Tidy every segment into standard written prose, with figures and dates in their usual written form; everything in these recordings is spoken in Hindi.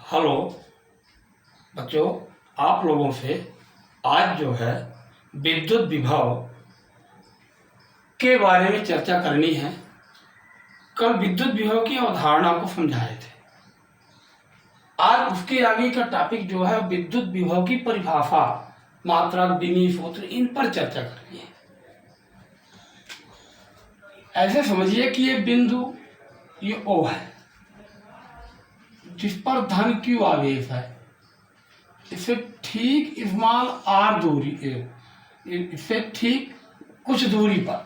हेलो बच्चों, आप लोगों से आज जो है विद्युत विभव के बारे में चर्चा करनी है। कल विद्युत विभव की अवधारणा को समझाए थे। आज उसके आगे का टॉपिक जो है विद्युत विभव की परिभाषा, मात्रक, विनी, सूत्र, इन पर चर्चा करनी है। ऐसे समझिए कि ये बिंदु, ये O है जिस पर धन Q आवेश है। इससे ठीक स्मॉल r दूरी, इससे ठीक कुछ दूरी पर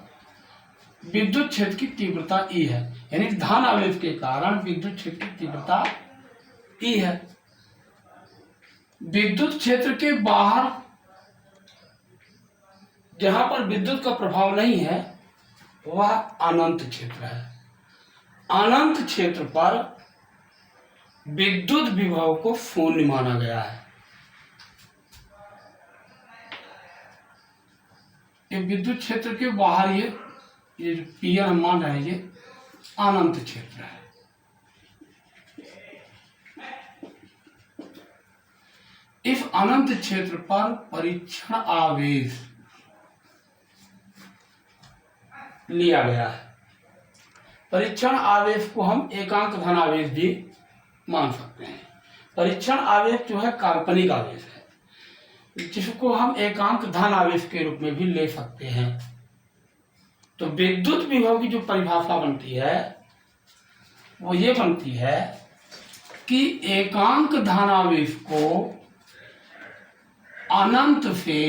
विद्युत क्षेत्र की तीव्रता E है। यानी धन आवेश के कारण विद्युत क्षेत्र की तीव्रता E है। विद्युत क्षेत्र के बाहर जहां पर विद्युत का प्रभाव नहीं है वह अनंत क्षेत्र है। अनंत क्षेत्र पर विद्युत विभव को शून्य माना गया है। ये विद्युत क्षेत्र के बाहर ये जो पीएल हम मान रहे हैं ये अनंत क्षेत्र है। इस अनंत क्षेत्र पर परीक्षण आवेश लिया गया है। परीक्षण आवेश को हम एकांक धन आवेश भी मान सकते हैं। परीक्षण आवेश जो है काल्पनिक आवेश है जिसको हम एकांक धन आवेश के रूप में भी ले सकते हैं। तो विद्युत विभव की जो परिभाषा बनती है वो ये बनती है कि एकांक धन आवेश को अनंत से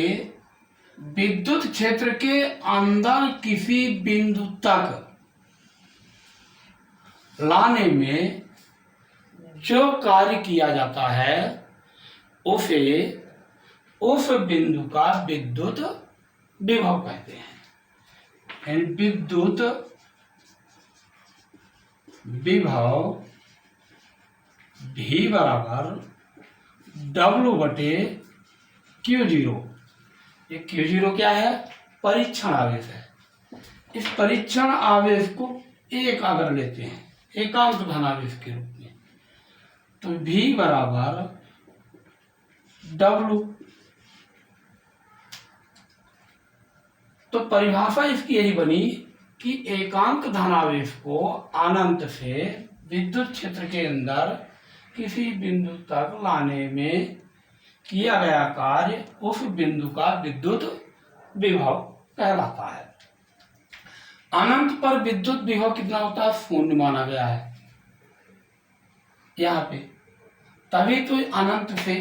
विद्युत क्षेत्र के अंदर किसी बिंदु तक लाने में जो कार्य किया जाता है उसे उस बिंदु का विद्युत विभव कहते हैं। विद्युत विभव V बराबर W/Q0। ये Q0 क्या है? परीक्षण आवेश है। इस परीक्षण आवेश को एक अगर लेते हैं एकांक धन आवेश के रूप में तो V बराबर W। तो परिभाषा इसकी यही बनी कि एकांक धन आवेश को अनंत से विद्युत क्षेत्र के अंदर किसी बिंदु तक लाने में किया गया कार्य उस बिंदु का विद्युत विभव कहलाता है। अनंत पर विद्युत विभव कितना होता है? शून्य माना गया है यहाँ पे। तभी तो अनंत से,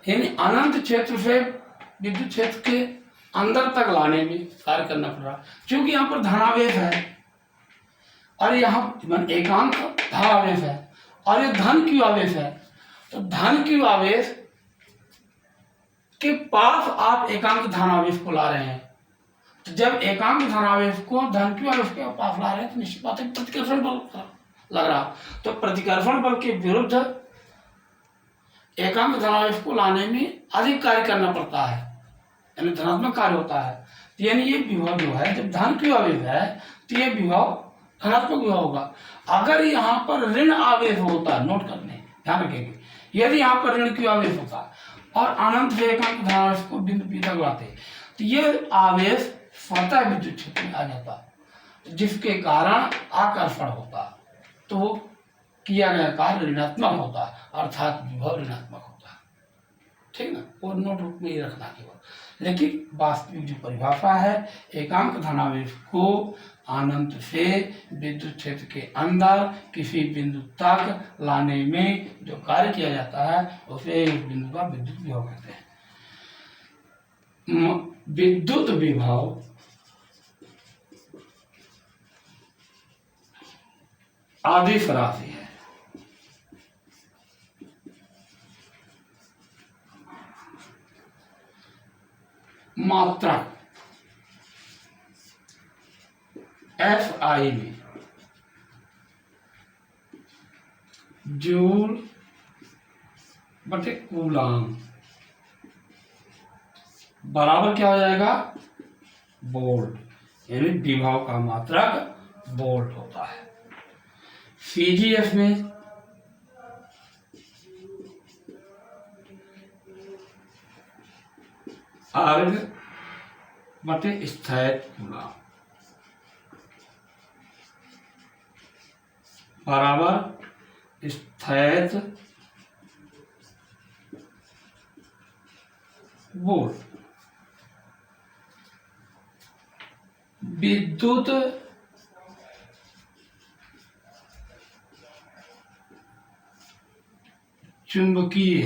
यानी अनंत क्षेत्र से विद्युत क्षेत्र के अंदर तक लाने में कार्य करना पड़ रहा, क्योंकि यहाँ पर धनावेश है और यहाँ एकांक धनावेश है और ये धन Q आवेश है। तो धन Q आवेश के पास आप एकांक धनावेश को ला रहे हैं। तो जब एकांक धनावेश को धन Q आवेश के पास ला रहे हैं तो निश्चित बात है प्रतिकर्षण बल लग रहा। तो प्रतिकर्षण बल के विरुद्ध एकांक धनावेश को लाने में अधिक कार्य करना पड़ता है, यानी धनात्मक कार्य होता है। यानी ये विभव जो है जब धन Q आवेश है तो ये विभव धनात्मक विभव होगा। अगर यहाँ पर ऋण आवेश होता, नोट करने ध्यान रखेंगे, यदि यहाँ पर ऋण Q आवेश होता और अनंत से एकांक धनावेश को बिंदु P तक लाते तो ये आवेश स्वतः विद्युत क्षेत्र में आ जाता जिसके कारण आकर्षण होता। तो किया गया कार्य ऋणात्मक होता अर्थात विभव ऋणात्मक होता। ठीक ना? और नोट रूप में ही रखना केवल। लेकिन वास्तविक जो परिभाषा है एकांक धनावेश को अनंत से विद्युत क्षेत्र के अंदर किसी बिंदु तक लाने में जो कार्य किया जाता है उसे उस बिंदु का विद्युत विभव कहते हैं। विद्युत विभव आदिश राशि है। मात्रक SI में जूल बटे कूलाम बराबर क्या हो जाएगा? वोल्ट। यानी विभव का मात्रक वोल्ट होता है। CGS में अर्ग बटे स्थैत कूलाम बराबर स्थैत वोल्ट। विद्युत चुंबकीय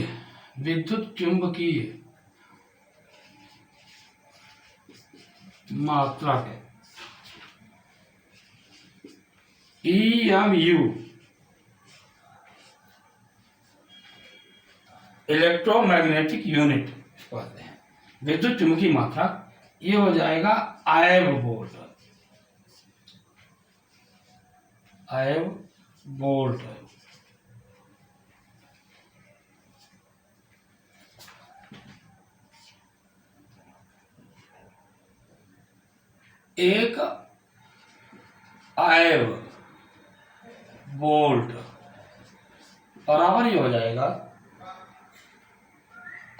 मात्रा है EMU इलेक्ट्रोमैग्नेटिक यूनिट कहते हैं। विद्युत चुंबकीय मात्रा ये हो जाएगा आयव वोल्ट। एक आयव वोल्ट बराबर ही हो जाएगा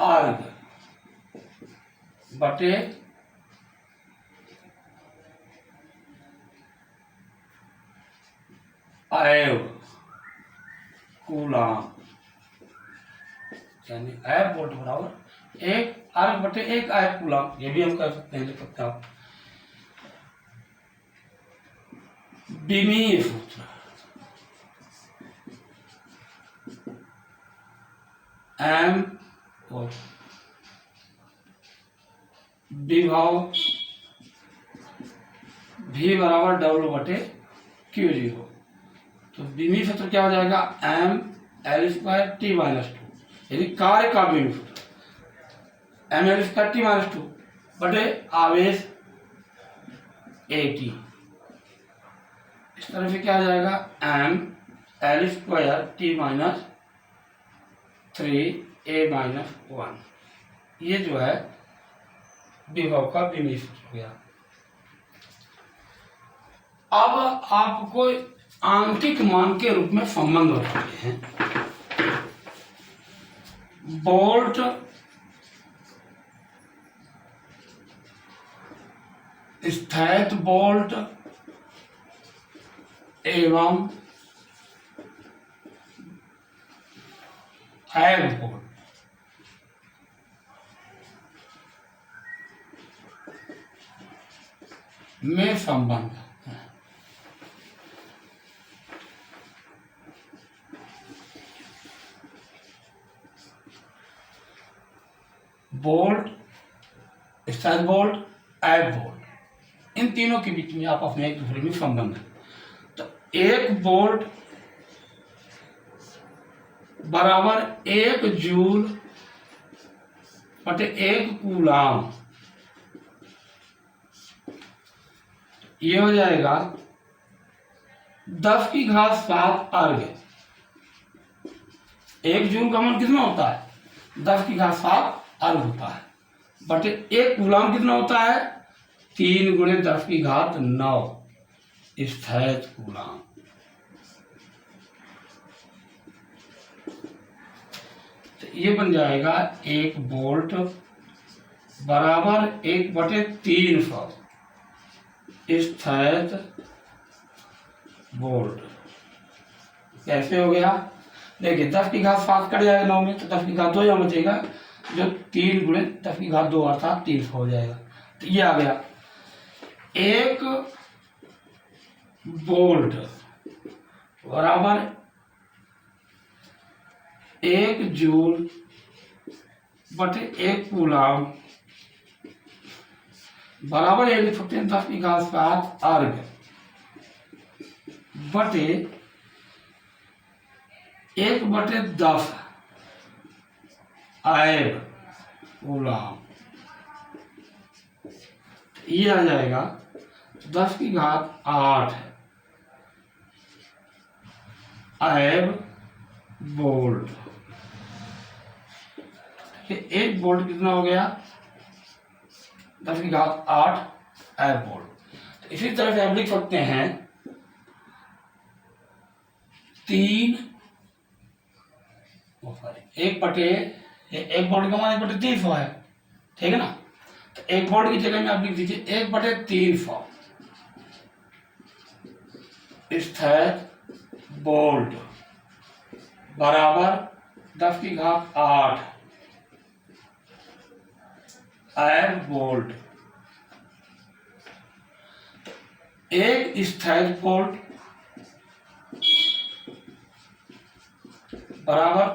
अर्ग बटे आयव कूलाम, यानी आयव वोल्ट बराबर एक अर्ग बटे एक आयव कूलाम। ये भी हम कह सकते हैं, लिख सकते हैं आप। बीमीय सूत्र एम और विभव V बराबर W बटे Q0। तो बीमीय सूत्र क्या हो जाएगा M L² T-2, यदि कार्य का बीमीय सूत्र M L² T-2 बटे आवेश AT। इस तरह से क्या आ जाएगा M L² T-3A-1। ये जो है विभव का बीमीय सूत्र हो गया। अब आपको आंतरिक मान के रूप में संबंध बताते हैं। वोल्ट स्थैत वोल्ट एवं आयव वोल्ट में संबंध है। वोल्ट स्थैत वोल्ट आयव वोल्ट, इन तीनों के बीच में आपस में एक दूसरे में संबंध है। तो एक वोल्ट बराबर 1 जूल बटे 1 कूलाम, ये हो जाएगा 10⁻⁷ अर्ग। 1 जूल का मान कितना होता है 10⁻⁷ अर्ग होता है, बटे 1 कूलाम कितना होता है 3 × 10⁹ स्थैत कूलाम। तो ये बन जाएगा 1 वोल्ट बराबर 1/300 स्थैत वोल्ट। कैसे हो गया देखिए 10⁻⁷ कट जाएगा 9 में, तो 10⁻² यहाँ बचेगा, जो 3 × 10⁻² अर्थात 300 हो जाएगा। तो ये आ गया 1 वोल्ट बराबर 1 जूल बटे 1 कूलाम बराबर ये लिख सकते हैं 10⁻⁷ अर्ग बटे 1/10 आयव कूलाम। ये आ जाएगा 10⁸ आयव वोल्ट। 1 वोल्ट कितना हो गया 10⁸ आयव वोल्ट। तो इसी तरह से हम लिख सकते हैं 1 वोल्ट का मान 1/300 है, ठीक है ना। 1 वोल्ट की जगह में आप लिख दीजिए 1/3 फॉर्म स्थैत वोल्ट बराबर 10⁸ एम्प वोल्ट। एक स्थैत वोल्ट बराबर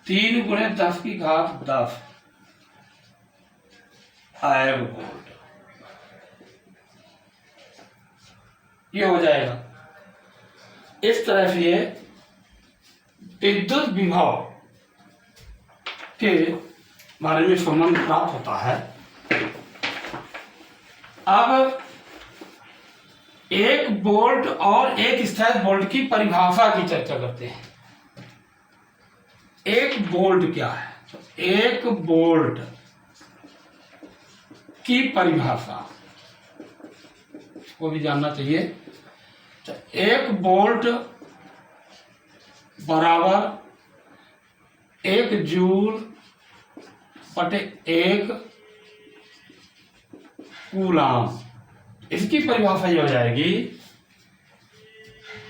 3 × 10⁻10 एम्प वोल्ट। ये हो जाएगा। इस तरह से विद्युत विभव के बारे में संबंध प्राप्त होता है। अब 1 वोल्ट और एक स्थैत वोल्ट की परिभाषा की चर्चा करते हैं। 1 वोल्ट क्या है? तो 1 वोल्ट की परिभाषा इसको भी जानना चाहिए। तो 1 वोल्ट बराबर 1 जूल बटे 1 कूलाम। इसकी परिभाषा ये हो जाएगी,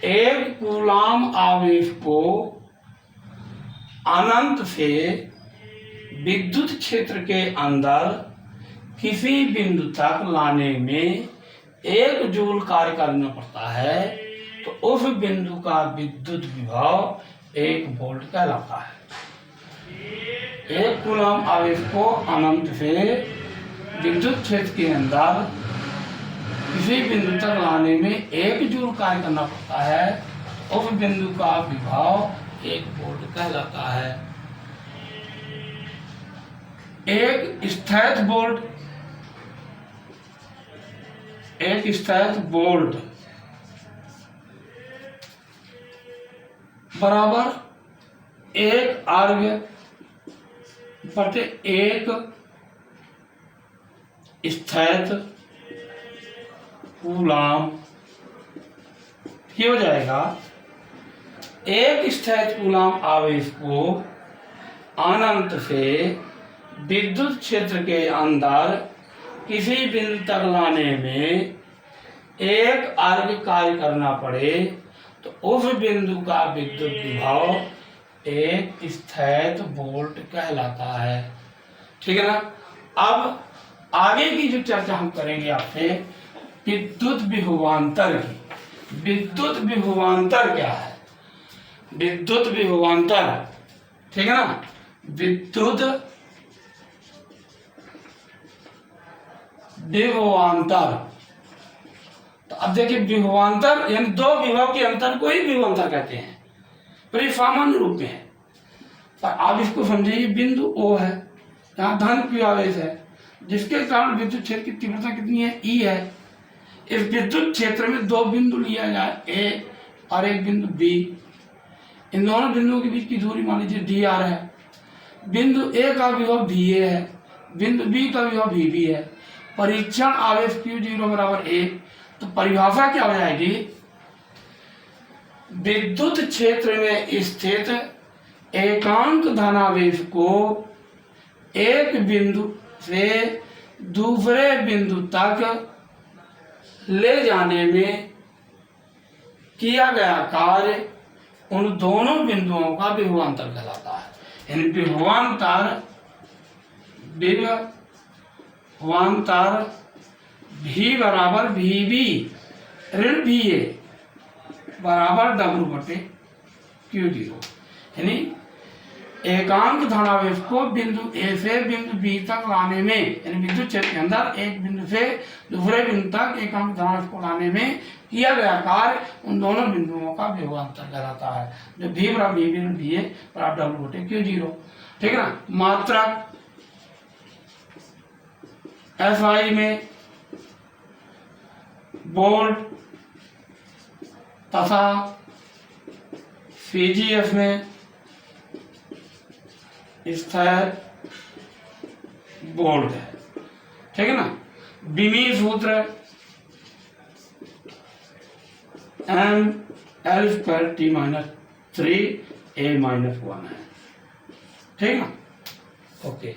1 कूलाम आवेश को अनंत से विद्युत क्षेत्र के अंदर किसी बिंदु तक लाने में 1 जूल कार्य करना पड़ता है, तो उस बिंदु का विद्युत विभव 1 वोल्ट कहलाता है। 1 कूलम आवेश को अनंत से विद्युत क्षेत्र के अंदर किसी बिंदु तक लाने में 1 जूल कार्य करना पड़ता है, उस बिंदु का विभव 1 वोल्ट कहलाता है। एक स्थैत वोल्ट बराबर 1 अर्ग बटे 1 स्थैत कूलाम। ये हो जाएगा, 1 स्थैत कूलाम आवेश को अनंत से विद्युत क्षेत्र के अंदर किसी बिंदु तक लाने में 1 अर्ग कार्य करना पड़े, तो उस बिंदु का विद्युत विभव 1 स्थैत वोल्ट कहलाता है। ठीक है ना। अब आगे की जो चर्चा हम करेंगे आपसे विद्युत विभवांतर की। विद्युत विभवांतर क्या है? विद्युत विभवांतर, ठीक है ना, विद्युत विभवांतर। तो अब देखिए, विभवांतर यानी 2 विभव के अंतर को ही विभवांतर कहते हैं, पर ये सामान्य रूप में है। पर आप इसको समझिए, बिंदु O है, यहाँ धन Q आवेश है, जिसके कारण विद्युत क्षेत्र की तीव्रता कितनी है? E है। इस विद्युत क्षेत्र में 2 बिंदु लिया जाए, A और एक बिंदु B। इन दोनों बिंदुओं के बीच की दूरी मान लीजिए dr है। बिंदु A का विभव VA है, बिंदु B का विभव VB है। परीक्षण आवेश Q0 बराबर 1। तो परिभाषा क्या हो जाएगी? विद्युत क्षेत्र में स्थित एकांक धनावेश को एक बिंदु से दूसरे बिंदु तक ले जाने में किया गया कार्य उन दोनों बिंदुओं का विभवांतर कहलाता है। यानी विभवांतर V बराबर VB ऋण VA बराबर W बटे Q0। यानी एकांक धनावेश को बिंदु A से बिंदु B तक लाने में, यानी विद्युत क्षेत्र के अंदर एक बिंदु से दूसरे बिंदु तक एकांक धनावेश को लाने में किया गया कार्य उन दोनों बिंदुओं का विभवांतर कहलाता है, जो V बराबर VB ऋण VA बराबर W बटे Q0। ठीक है ना। मात्रक SI में वोल्ट तथा CGS में स्थैत वोल्ट है। ठीक है ना। बीमी सूत्र mL²T-3 A-1 है। ठीक है ना। ओके।